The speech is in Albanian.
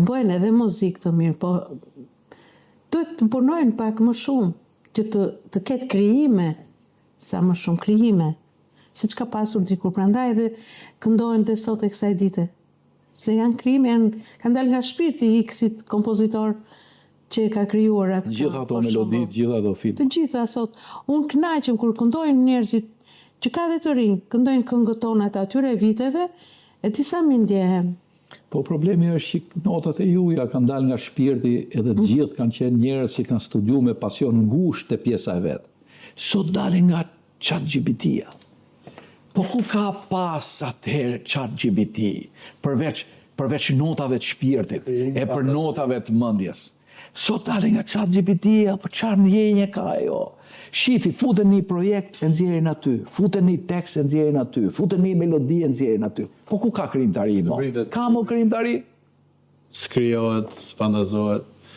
bëjnë edhe muzikë të mirë, po duhet të punojnë pak më shumë, që të ketë krijime, sa më shumë krijime, siç ka pasur dikur, prandaj edhe këndojnë dhe sot e kësaj dite. Se janë krijime, kanë dalë nga shpirti i kësit kompozitor që e ka krijuar atë. Gjitha ato melodi, gjitha ato film. Të gjitha sot. Unë kënaqem kur këndojnë njerëzit që ka dhe të rinj, këndojnë këngët tona të atyre viteve, e disa mi ndjehem. Po problemi është që notat e juja kanë dalë nga shpirti edhe të gjithë kanë qenë njerëz që kanë studiuar me pasion ngushtë te pjesa e vet. Sot dalin nga ChatGPT-ja. Po ku ka pas atëherë ChatGPT përveç notave të shpirtit e për notave të mendjes. Sot dalin nga ChatGPT-ja, po çfarë ndjenje ka ajo? Shifi, futen një projekt e nxjerrin aty, futen një tekst e nxjerrin aty, futen një melodi e nxjerrin aty. Po ku ka krijimtari mo? Ka mo krijimtari? Skrijohet, sfandazohet.